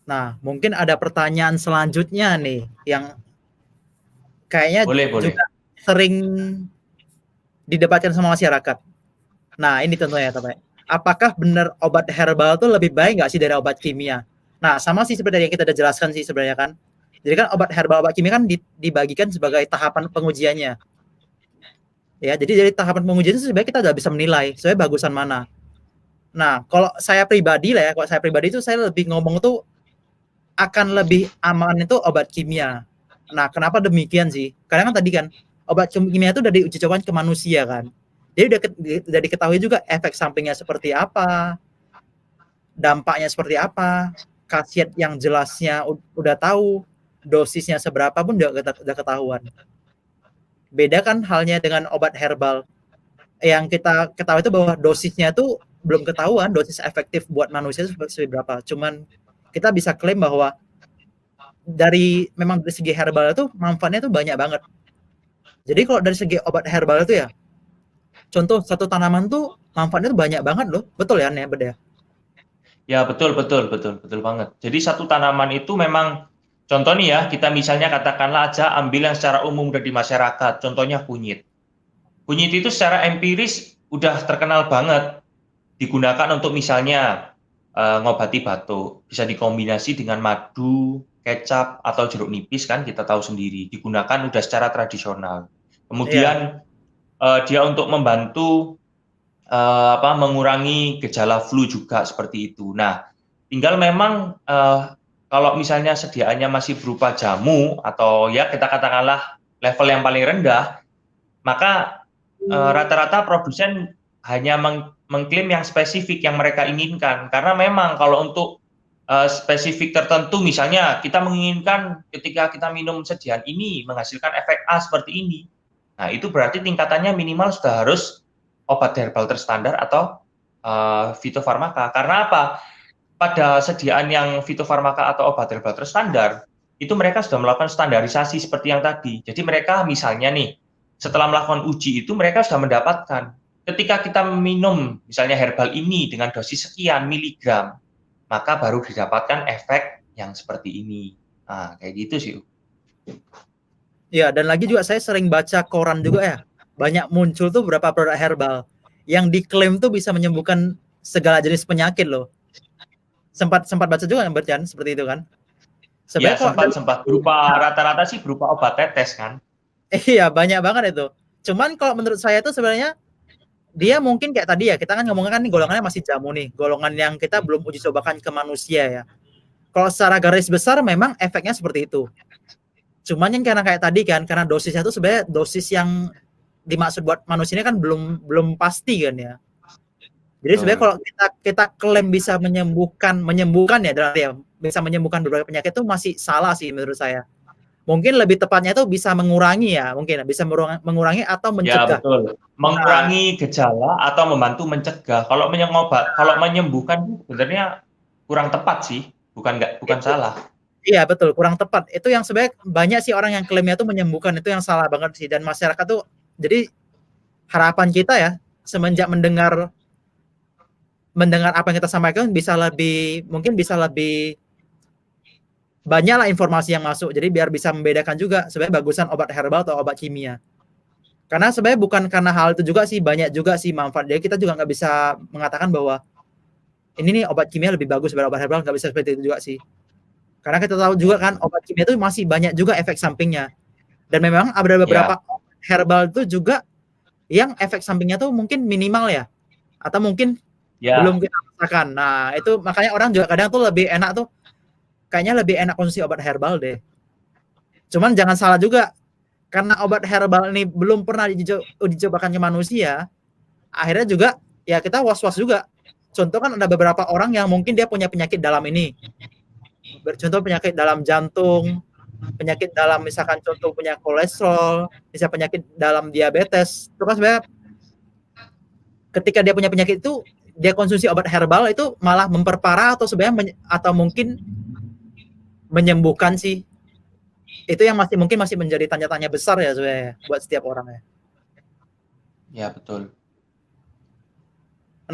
Nah, mungkin ada pertanyaan selanjutnya nih yang kayaknya Boleh. juga sering didebatkan sama masyarakat. Nah, ini tentunya teman. Apakah benar obat herbal tuh lebih baik nggak sih dari obat kimia? Nah, sama sih seperti yang kita udah jelaskan sih sebenarnya kan. Jadi kan obat herbal, obat kimia kan dibagikan sebagai tahapan pengujiannya. Ya, jadi dari tahapan pengujian itu sebenarnya kita udah bisa menilai sebenarnya bagusan mana. Nah, kalau saya pribadi lah ya, kalau saya pribadi itu saya lebih ngomong tuh akan lebih aman itu obat kimia. Nah, kenapa demikian sih? Karena kan tadi kan obat kimia itu udah diuji coba ke manusia kan. Jadi udah diketahui juga efek sampingnya seperti apa, dampaknya seperti apa, khasiat yang jelasnya udah tahu, dosisnya seberapa pun udah ketahuan. Beda kan halnya dengan obat herbal. Yang kita ketahui itu bahwa dosisnya itu belum ketahuan, dosis efektif buat manusia itu seperti berapa. Cuman kita bisa klaim bahwa memang dari segi herbal itu manfaatnya itu banyak banget. Jadi kalau dari segi obat herbal itu ya, contoh satu tanaman tuh manfaatnya tuh banyak banget loh. Betul ya, Nek? Beda ya? Ya, betul banget. Jadi satu tanaman itu memang contoh nih ya, kita misalnya katakanlah aja ambil yang secara umum dari masyarakat, contohnya kunyit. Kunyit itu secara empiris udah terkenal banget digunakan untuk misalnya ngobati batuk, bisa dikombinasi dengan madu, kecap atau jeruk nipis kan kita tahu sendiri, digunakan udah secara tradisional. Iya. Kemudian dia untuk membantu mengurangi gejala flu juga seperti itu. Nah, tinggal memang kalau misalnya sediaannya masih berupa jamu atau ya kita katakanlah level yang paling rendah, maka rata-rata produsen hanya mengklaim yang spesifik yang mereka inginkan. Karena memang kalau untuk spesifik tertentu, misalnya kita menginginkan ketika kita minum sediaan ini menghasilkan efek A seperti ini. Nah, itu berarti tingkatannya minimal sudah harus obat herbal terstandar atau fitofarmaka. Karena apa? Pada sediaan yang fitofarmaka atau obat herbal terstandar, itu mereka sudah melakukan standarisasi seperti yang tadi. Jadi mereka misalnya nih, setelah melakukan uji itu mereka sudah mendapatkan ketika kita minum misalnya herbal ini dengan dosis sekian miligram, maka baru didapatkan efek yang seperti ini. Nah, kayak gitu sih. Iya, dan lagi juga saya sering baca koran juga ya. Banyak muncul tuh beberapa produk herbal yang diklaim tuh bisa menyembuhkan segala jenis penyakit loh. Sempat sempat baca juga yang berarti seperti itu kan. Ya, Sebenarnya kalau sempat berupa rata-rata sih berupa obat tetes kan. iya, banyak banget itu. Cuman kalau menurut saya itu sebenarnya dia mungkin kayak tadi ya, kita kan ngomongin kan nih golongannya masih jamu nih, golongan yang kita belum uji cobakan ke manusia ya. Kalau secara garis besar memang efeknya seperti itu. Cuman yang karena kayak tadi kan, karena dosisnya itu sebenarnya dosis yang dimaksud buat manusia ini kan belum pasti kan ya. Jadi sebenarnya kalau kita klaim bisa menyembuhkan ya berarti ya, bisa menyembuhkan beberapa penyakit itu masih salah sih menurut saya. Mungkin lebih tepatnya itu bisa mengurangi ya, mungkin bisa mengurangi atau Ya, mencegah. betul. Nah, Mengurangi gejala atau membantu mencegah. Kalau menyembuhkan sebenarnya kurang tepat sih, bukan itu salah. iya betul, kurang tepat. Itu yang sebenarnya banyak sih orang yang klaimnya tuh menyembuhkan, itu yang salah banget sih. Dan masyarakat tuh, jadi harapan kita ya, semenjak mendengar apa yang kita sampaikan mungkin bisa lebih banyak lah informasi yang masuk. Jadi biar bisa membedakan juga sebenarnya bagusan obat herbal atau obat kimia. Karena sebenarnya bukan karena hal itu juga sih, banyak juga sih manfaat. Jadi kita juga nggak bisa mengatakan bahwa ini nih obat kimia lebih bagus daripada obat herbal, nggak bisa seperti itu juga sih. Karena kita tahu juga kan obat kimia itu masih banyak juga efek sampingnya. Dan memang ada Ya, beberapa herbal itu juga yang efek sampingnya tuh mungkin minimal ya. Atau mungkin ya, belum kita rasakan. Nah, itu makanya orang juga kadang tuh lebih enak tuh, kayaknya lebih enak konsumsi obat herbal deh. Cuman jangan salah juga, karena obat herbal ini belum pernah dicobakan ke manusia, akhirnya juga ya kita was-was juga. Contoh kan ada beberapa orang yang mungkin dia punya penyakit dalam ini. Contoh penyakit dalam jantung, penyakit dalam misalkan contoh punya kolesterol, bisa penyakit dalam diabetes. Itu kan sebenarnya ketika dia punya penyakit itu dia konsumsi obat herbal itu malah memperparah atau sebenarnya atau mungkin menyembuhkan sih. Itu yang mungkin masih menjadi tanya-tanya besar ya sebenarnya buat setiap orang ya. ya betul.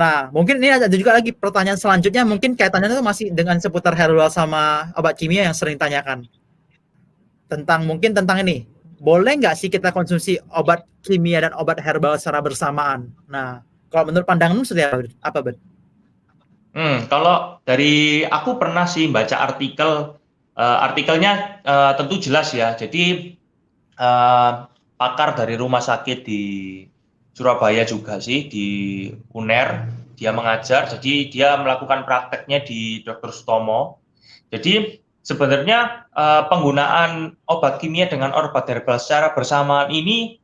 Nah, mungkin ini ada juga lagi pertanyaan selanjutnya, mungkin kaitannya itu masih dengan seputar herbal sama obat kimia yang sering tanyakan. Mungkin tentang ini, boleh nggak sih kita konsumsi obat kimia dan obat herbal secara bersamaan? Nah, kalau menurut pandanganmu seperti apa, Ben? Kalau dari aku pernah sih baca artikelnya tentu jelas ya. Jadi pakar dari rumah sakit di Surabaya juga sih, di UNER, dia mengajar, jadi dia melakukan prakteknya di Dr. Sutomo. Jadi sebenarnya penggunaan obat kimia dengan obat herbal secara bersamaan ini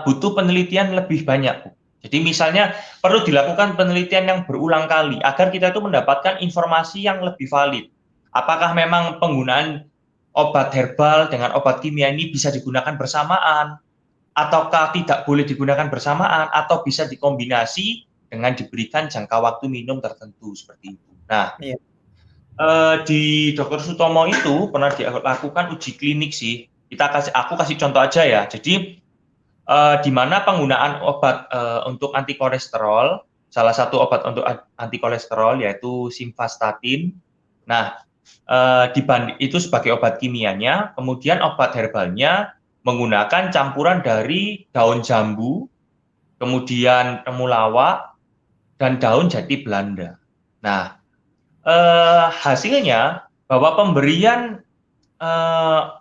butuh penelitian lebih banyak. Jadi misalnya perlu dilakukan penelitian yang berulang kali agar kita itu mendapatkan informasi yang lebih valid. Apakah memang penggunaan obat herbal dengan obat kimia ini bisa digunakan bersamaan, ataukah tidak boleh digunakan bersamaan, atau bisa dikombinasi dengan diberikan jangka waktu minum tertentu seperti itu. Nah, Iya. Di Dr. Sutomo itu pernah dilakukan uji klinik sih. Aku kasih contoh aja ya. Jadi di mana penggunaan obat untuk anti kolesterol, salah satu obat untuk anti kolesterol yaitu simvastatin. Nah, itu sebagai obat kimianya, kemudian obat herbalnya menggunakan campuran dari daun jambu, kemudian temulawak, dan daun jati Belanda. Nah, hasilnya bahwa pemberian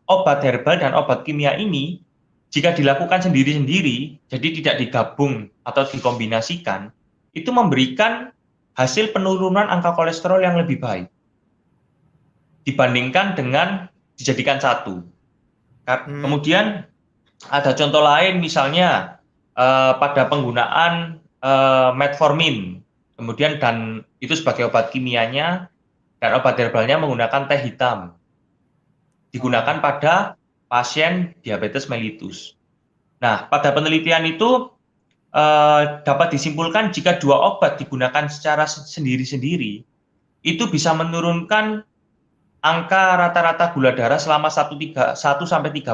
obat herbal dan obat kimia ini jika dilakukan sendiri-sendiri, jadi tidak digabung atau dikombinasikan, itu memberikan hasil penurunan angka kolesterol yang lebih baik dibandingkan dengan dijadikan satu. Kemudian ada contoh lain, misalnya pada penggunaan metformin, kemudian dan itu sebagai obat kimianya, dan obat herbalnya menggunakan teh hitam, digunakan pada pasien diabetes mellitus. Nah, pada penelitian itu dapat disimpulkan jika dua obat digunakan secara sendiri-sendiri, itu bisa menurunkan angka rata-rata gula darah selama 1-3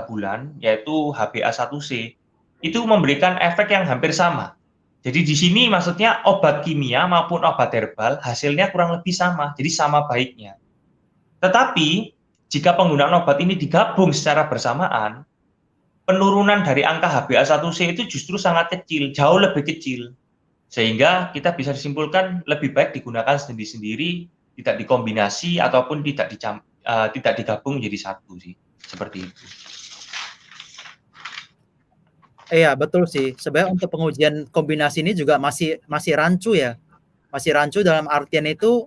bulan, yaitu HbA1c, itu memberikan efek yang hampir sama. Jadi di sini maksudnya obat kimia maupun obat herbal hasilnya kurang lebih sama, jadi sama baiknya. Tetapi jika penggunaan obat ini digabung secara bersamaan, penurunan dari angka HbA1c itu justru sangat kecil, jauh lebih kecil. Sehingga kita bisa disimpulkan lebih baik digunakan sendiri-sendiri, tidak dikombinasi ataupun tidak digabung menjadi satu sih, seperti itu. Iya, betul sih. Sebenarnya untuk pengujian kombinasi ini juga masih rancu ya. Masih rancu dalam artian itu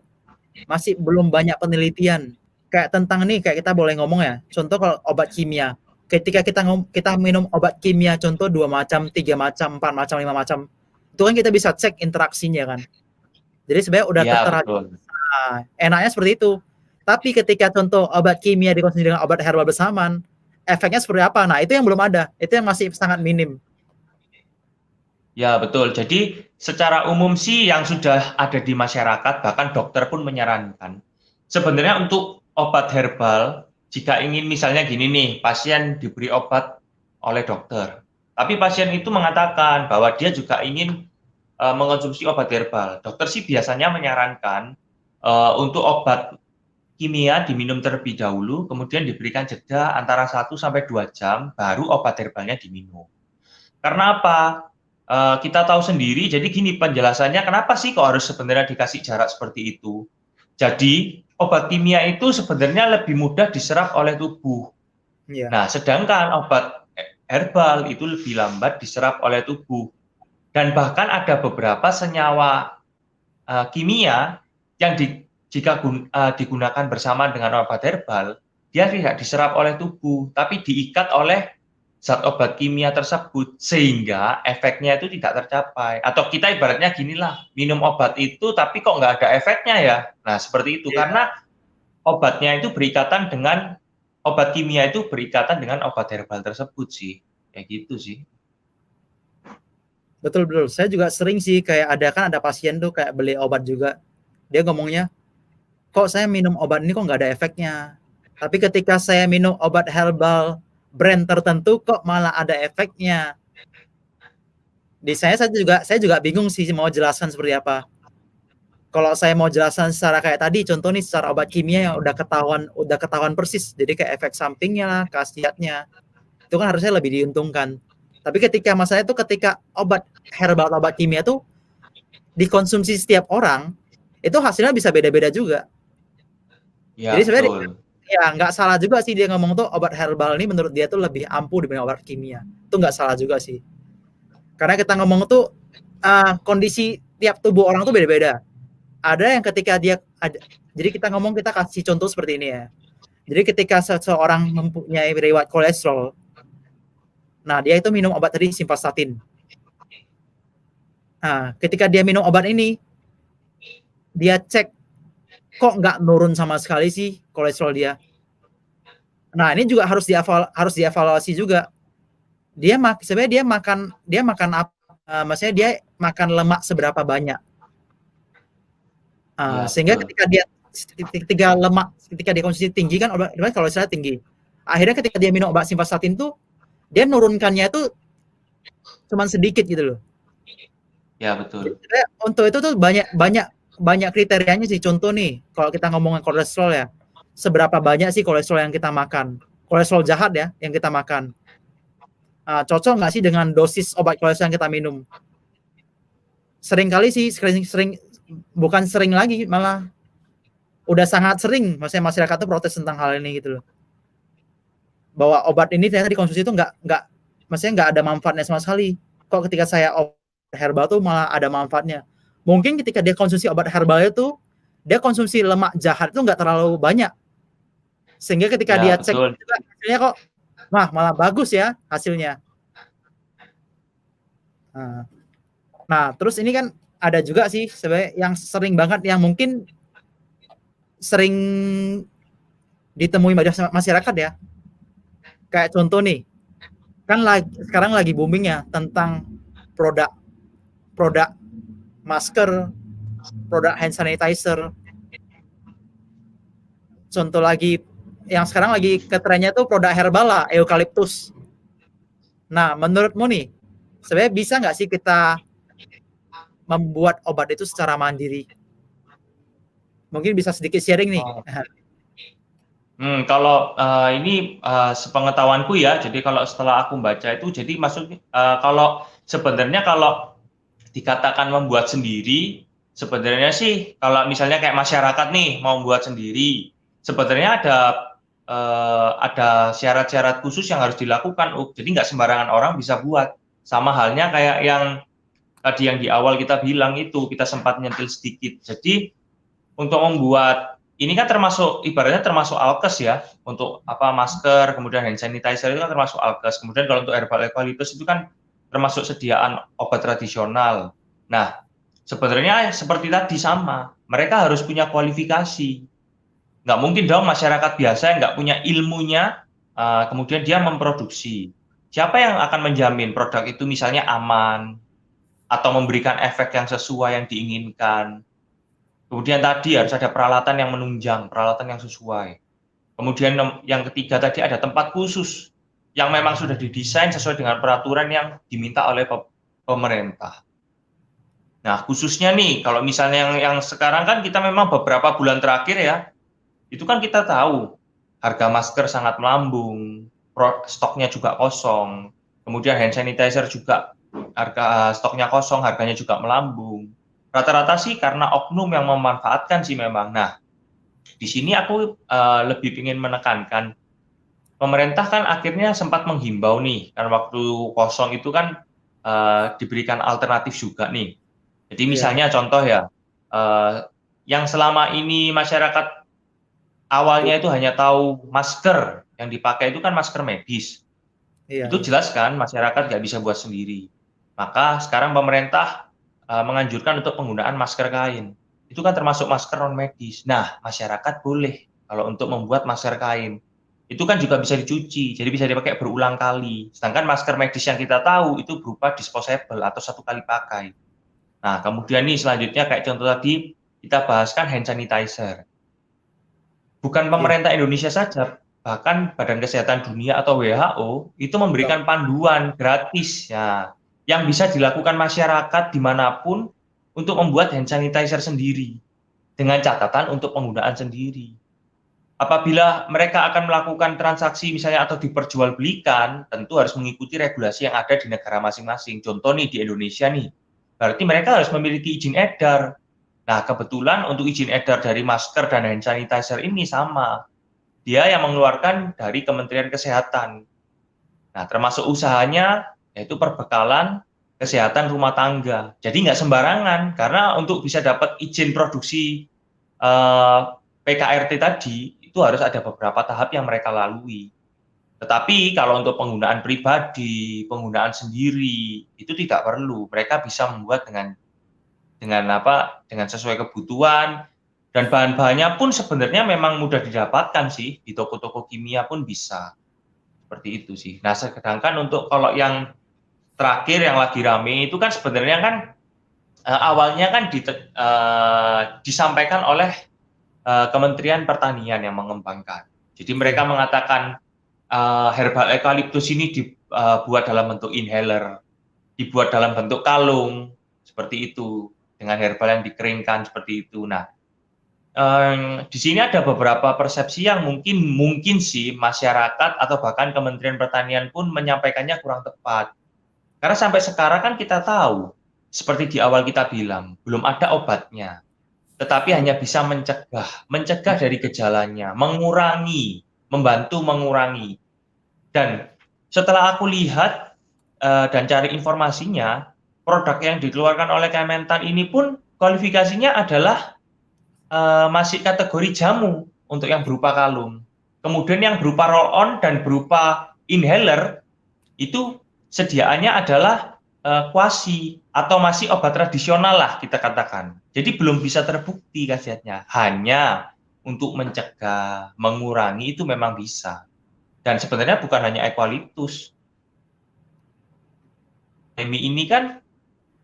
masih belum banyak penelitian. Kayak tentang nih, kayak kita boleh ngomong ya. Contoh kalau obat kimia. Ketika kita minum obat kimia, contoh 2 macam, 3 macam, 4 macam, 5 macam. Itu kan kita bisa cek interaksinya kan. Jadi sebenarnya udah tertera. Nah, enaknya seperti itu. Tapi ketika contoh obat kimia dikonsumsi dengan obat herbal bersamaan, efeknya seperti apa? Nah, itu yang belum ada. Itu yang masih sangat minim. Ya, betul. Jadi secara umum sih yang sudah ada di masyarakat, bahkan dokter pun menyarankan, sebenarnya untuk obat herbal, jika ingin misalnya gini nih, pasien diberi obat oleh dokter, tapi pasien itu mengatakan bahwa dia juga ingin mengonsumsi obat herbal. Dokter sih biasanya menyarankan untuk obat kimia diminum terlebih dahulu, kemudian diberikan jeda antara 1-2 jam, baru obat herbalnya diminum. Karena apa? Kita tahu sendiri, jadi gini penjelasannya, kenapa sih kok harus sebenarnya dikasih jarak seperti itu? Jadi, obat kimia itu sebenarnya lebih mudah diserap oleh tubuh. Yeah. Nah, sedangkan obat herbal itu lebih lambat diserap oleh tubuh. Dan bahkan ada beberapa senyawa kimia yang jika digunakan bersama dengan obat herbal, dia tidak diserap oleh tubuh, tapi diikat oleh zat obat kimia tersebut, sehingga efeknya itu tidak tercapai. Atau kita ibaratnya ginilah, minum obat itu tapi kok nggak ada efeknya ya. Nah, seperti itu. Karena obatnya itu berikatan dengan, obat kimia itu berikatan dengan obat herbal tersebut sih. Kayak gitu sih. Betul. Saya juga sering sih kayak ada pasien tuh kayak beli obat juga. Dia ngomongnya, kok saya minum obat ini kok nggak ada efeknya. Tapi ketika saya minum obat herbal brand tertentu kok malah ada efeknya. saya juga bingung sih mau jelaskan seperti apa. Kalau saya mau jelaskan secara kayak tadi, contoh nih secara obat kimia yang udah ketahuan persis, jadi kayak efek sampingnya, khasiatnya, itu kan harusnya lebih diuntungkan. Tapi ketika masalahnya itu ketika obat herbal atau obat kimia tuh dikonsumsi setiap orang, itu hasilnya bisa beda-beda juga. Ya, Jadi sebenarnya betul. ya nggak salah juga sih dia ngomong tuh obat herbal ini menurut dia tuh lebih ampuh dibanding obat kimia. Itu nggak salah juga sih. Karena kita ngomong tuh kondisi tiap tubuh orang tuh beda-beda. Ada yang ketika dia ada, jadi kita kasih contoh seperti ini ya. Jadi ketika seseorang mempunyai riwayat kolesterol, nah dia itu minum obat tadi simvastatin. Nah, ketika dia minum obat ini, dia cek kok nggak nurun sama sekali sih kolesterol dia. Nah, ini juga harus dievaluasi juga. Sebenarnya dia makan apa? Maksudnya dia makan lemak seberapa banyak. Ya, Sehingga betul. ketika dia konsumsi tinggi kan obat kolesterol tinggi. Akhirnya ketika dia minum obat simvastatin tuh dia nurunkannya itu cuman sedikit gitu loh. Ya, betul. Jadi, untuk itu tuh banyak kriterianya sih. Contoh nih, kalau kita ngomongin kolesterol ya, seberapa banyak sih kolesterol yang kita makan? Kolesterol jahat ya yang kita makan. Cocok nggak sih dengan dosis obat kolesterol yang kita minum? Sering bukan sering lagi, malah udah sangat sering, maksudnya masyarakat tuh protes tentang hal ini gitu loh. Bahwa obat ini ternyata dikonsumsi itu maksudnya nggak ada manfaatnya sama sekali. Kok ketika saya obat herbal tuh malah ada manfaatnya? Mungkin ketika dia konsumsi obat herbal itu, dia konsumsi lemak jahat itu nggak terlalu banyak. Sehingga ketika Ya, dia cek betul. juga hasilnya kok, malah bagus ya hasilnya. Nah, terus ini kan ada juga sih sebenarnya yang sering banget yang mungkin sering ditemui masyarakat ya. Kayak contoh nih, kan sekarang lagi booming ya tentang produk masker, produk hand sanitizer. Contoh lagi yang sekarang lagi ketrennya tuh produk herbal lah, eukaliptus. Nah, menurutmu nih, sebenarnya bisa nggak sih kita membuat obat itu secara mandiri? Mungkin bisa sedikit sharing nih. Oh. Kalau ini sepengetahuanku ya, jadi kalau setelah aku baca itu, jadi maksudnya kalau sebenarnya kalau dikatakan membuat sendiri, sebenarnya sih kalau misalnya kayak masyarakat nih mau membuat sendiri, sebenarnya ada syarat-syarat khusus yang harus dilakukan. Jadi nggak sembarangan orang bisa buat. Sama halnya kayak yang tadi yang di awal kita bilang itu, kita sempat nyentil sedikit. Jadi untuk membuat ini kan ibaratnya termasuk alkes ya, untuk masker, kemudian hand sanitizer itu kan termasuk alkes. Kemudian kalau untuk herbal eucalyptus itu kan termasuk sediaan obat tradisional. Nah, sebenarnya seperti tadi sama, mereka harus punya kualifikasi. Nggak mungkin dong masyarakat biasa yang nggak punya ilmunya, kemudian dia memproduksi. Siapa yang akan menjamin produk itu misalnya aman, atau memberikan efek yang sesuai yang diinginkan? Kemudian tadi harus ada peralatan yang menunjang, peralatan yang sesuai. Kemudian yang ketiga tadi ada tempat khusus yang memang sudah didesain sesuai dengan peraturan yang diminta oleh pemerintah. Nah, khususnya nih, kalau misalnya yang sekarang kan kita memang beberapa bulan terakhir ya, itu kan kita tahu harga masker sangat melambung, stoknya juga kosong, kemudian hand sanitizer juga harga stoknya kosong, harganya juga melambung. Rata-rata sih karena oknum yang memanfaatkan sih memang. Nah, di sini aku lebih ingin menekankan, pemerintah kan akhirnya sempat menghimbau nih, karena waktu kosong itu kan diberikan alternatif juga nih. Jadi misalnya contoh ya, yang selama ini masyarakat awalnya itu hanya tahu masker, yang dipakai itu kan masker medis. Itu jelas kan masyarakat nggak bisa buat sendiri. Maka sekarang pemerintah menganjurkan untuk penggunaan masker kain. Itu kan termasuk masker non medis. Nah, masyarakat boleh kalau untuk membuat masker kain. Itu kan juga bisa dicuci, jadi bisa dipakai berulang kali. Sedangkan masker medis yang kita tahu itu berupa disposable atau satu kali pakai. Nah, kemudian nih selanjutnya kayak contoh tadi kita bahaskan hand sanitizer. Bukan pemerintah Indonesia saja, bahkan Badan Kesehatan Dunia atau WHO itu memberikan panduan gratis ya. yang bisa dilakukan masyarakat dimanapun untuk membuat hand sanitizer sendiri dengan catatan untuk penggunaan sendiri. Apabila mereka akan melakukan transaksi misalnya atau diperjualbelikan, tentu harus mengikuti regulasi yang ada di negara masing-masing. Contoh nih di Indonesia nih, berarti mereka harus memiliki izin edar. Nah, kebetulan untuk izin edar dari masker dan hand sanitizer ini sama. Dia yang mengeluarkan dari Kementerian Kesehatan. Nah, termasuk usahanya yaitu perbekalan kesehatan rumah tangga. Jadi nggak sembarangan, karena untuk bisa dapat izin produksi PKRT tadi, itu harus ada beberapa tahap yang mereka lalui. Tetapi kalau untuk penggunaan pribadi, penggunaan sendiri, itu tidak perlu. Mereka bisa membuat dengan sesuai kebutuhan, dan bahan-bahannya pun sebenarnya memang mudah didapatkan sih, di toko-toko kimia pun bisa. Seperti itu sih. Nah, sedangkan untuk kalau yang terakhir yang lagi rame itu kan sebenarnya kan awalnya kan disampaikan oleh Kementerian Pertanian yang mengembangkan. Jadi mereka mengatakan herbal eukaliptus ini dibuat dalam bentuk inhaler, dibuat dalam bentuk kalung, seperti itu, dengan herbal yang dikeringkan seperti itu. Nah, di sini ada beberapa persepsi yang mungkin sih masyarakat atau bahkan Kementerian Pertanian pun menyampaikannya kurang tepat. Karena sampai sekarang kan kita tahu, seperti di awal kita bilang, belum ada obatnya. Tetapi hanya bisa mencegah dari gejalanya, membantu mengurangi. Dan setelah aku lihat dan cari informasinya, produk yang dikeluarkan oleh Kementan ini pun kualifikasinya adalah masih kategori jamu untuk yang berupa kalung. Kemudian yang berupa roll-on dan berupa inhaler, itu sediaannya adalah kuasi atau masih obat tradisional lah kita katakan. Jadi belum bisa terbukti khasiatnya. Hanya untuk mencegah, mengurangi itu memang bisa. Dan sebenarnya bukan hanya eukaliptus. Ini kan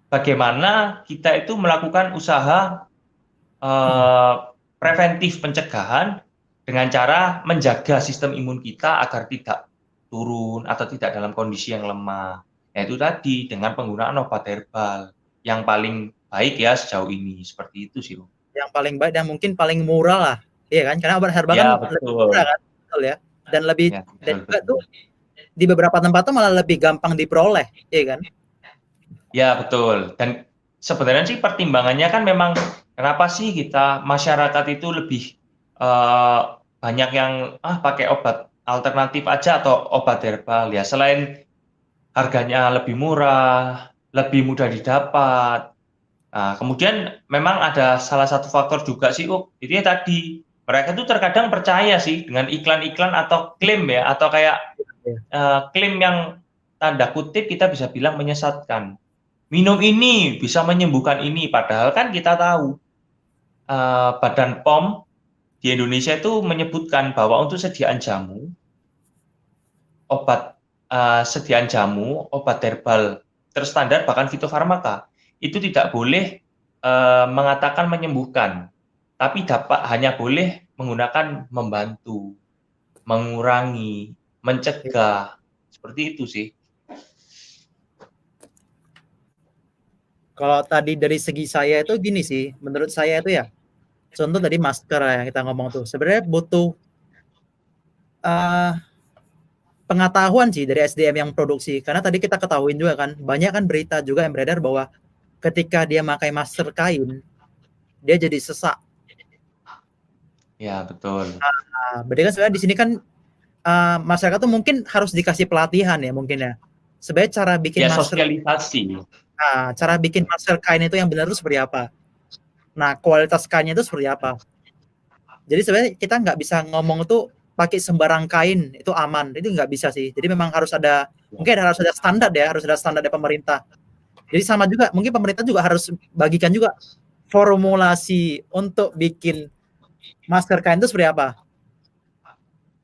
bagaimana kita itu melakukan usaha preventif pencegahan dengan cara menjaga sistem imun kita agar tidak turun atau tidak dalam kondisi yang lemah. Yaitu tadi dengan penggunaan obat herbal yang paling baik ya sejauh ini, seperti itu sih. Yang paling baik dan mungkin paling murah lah, iya kan? Karena obat herbal ya, kan lebih murah kan, betul ya. Dan lebih ya, betul, dan juga tuh di beberapa tempat tuh malah lebih gampang diperoleh, iya kan? Ya betul. Dan sebenarnya sih pertimbangannya kan memang kenapa sih kita masyarakat itu lebih banyak yang pakai obat alternatif aja atau obat herbal ya, selain harganya lebih murah, lebih mudah didapat. Nah, kemudian memang ada salah satu faktor juga sih, itu ya tadi mereka tuh terkadang percaya sih dengan iklan-iklan atau klaim ya, atau kayak klaim yang tanda kutip kita bisa bilang menyesatkan. Minum ini bisa menyembuhkan ini, padahal kan kita tahu Badan POM di Indonesia itu menyebutkan bahwa untuk sediaan jamu, obat herbal terstandar bahkan fitofarmaka itu tidak boleh mengatakan menyembuhkan, tapi hanya boleh menggunakan membantu, mengurangi, mencegah, seperti itu sih. Kalau tadi dari segi saya itu gini sih, menurut saya itu ya, contoh tadi masker yang kita ngomong tuh, sebenarnya butuh pengetahuan sih dari SDM yang produksi. Karena tadi kita ketahuin juga kan, banyak kan berita juga yang beredar bahwa ketika dia pakai masker kain, dia jadi sesak. Ya betul. Berarti kan sebenarnya di sini kan masyarakat tuh mungkin harus dikasih pelatihan ya mungkin ya. Sebenarnya cara bikin masker, sosialisasi. Cara bikin masker kain itu yang benar itu seperti apa. Nah, kualitas kainnya itu seperti apa. Jadi sebenarnya kita nggak bisa ngomong tuh pakai sembarang kain itu aman, itu nggak bisa sih. Jadi memang harus ada, mungkin harus ada standar ya, harus ada standar dari pemerintah. Jadi sama juga, mungkin pemerintah juga harus bagikan juga formulasi untuk bikin masker kain itu seperti apa.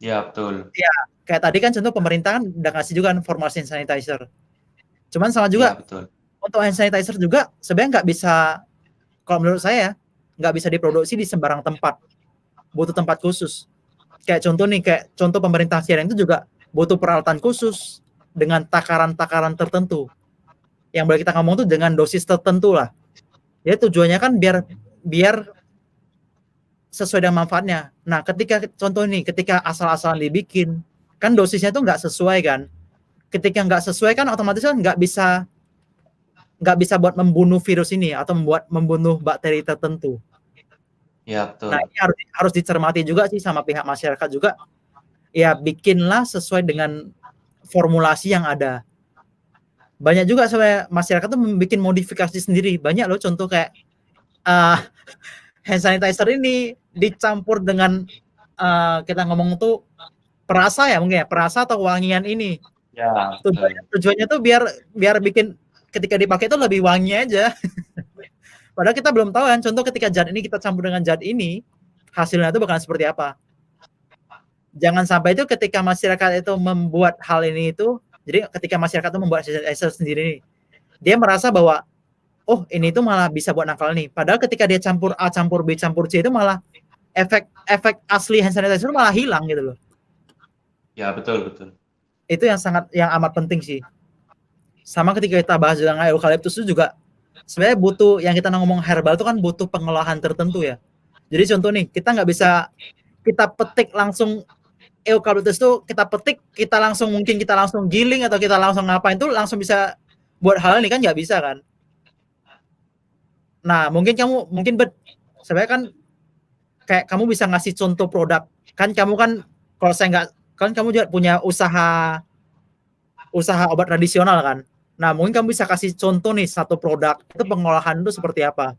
Ya betul. Ya, kayak tadi kan contoh pemerintah kan udah ngasih juga formulasi hand sanitizer. Cuman sama juga, ya, betul. Untuk hand sanitizer juga sebenarnya nggak bisa, kalau menurut saya nggak bisa diproduksi di sembarang tempat, butuh tempat khusus. Kayak contoh pemerintah China itu juga butuh peralatan khusus dengan takaran-takaran tertentu. yang boleh kita ngomong tuh dengan dosis tertentu lah. Jadi tujuannya kan biar sesuai dengan manfaatnya. Nah, ketika contoh nih, ketika asal-asalan dibikin, kan dosisnya tuh nggak sesuai kan. Ketika nggak sesuai kan otomatis kan nggak bisa buat membunuh virus ini atau membunuh bakteri tertentu. Ya, betul. Nah, ini harus dicermati juga sih sama pihak masyarakat juga. Ya, bikinlah sesuai dengan formulasi yang ada. Banyak juga sebenarnya masyarakat tuh membuat modifikasi sendiri. Banyak loh contoh kayak hand sanitizer ini dicampur dengan kita ngomong tuh perasa ya mungkin ya, perasa atau wangian ini. Ya, tujuannya tuh biar bikin ketika dipakai itu lebih wangi aja. Padahal kita belum tahu kan, contoh ketika zat ini kita campur dengan zat ini, hasilnya itu bakal seperti apa. Jangan sampai itu ketika masyarakat itu membuat hal ini itu, jadi ketika masyarakat itu membuat sanitizer sendiri nih, dia merasa bahwa oh ini tuh malah bisa buat nakal nih. Padahal ketika dia campur A campur B campur C itu malah efek asli hand sanitizer malah hilang gitu loh. Ya, betul. Itu yang amat penting sih. Sama ketika kita bahas tentang eukaliptus itu juga sebenarnya butuh, yang kita ngomong herbal itu kan butuh pengolahan tertentu ya. Jadi contoh nih, kita nggak bisa kita petik langsung eukaliptus itu kita petik, kita langsung giling atau kita langsung ngapain tuh langsung bisa buat hal ini kan nggak bisa kan. Nah mungkin sebenarnya kan kayak kamu bisa ngasih contoh produk kan, kamu kan kalau saya nggak kan kamu juga punya usaha obat tradisional kan. Nah mungkin kamu bisa kasih contoh nih satu produk itu pengolahan itu seperti apa.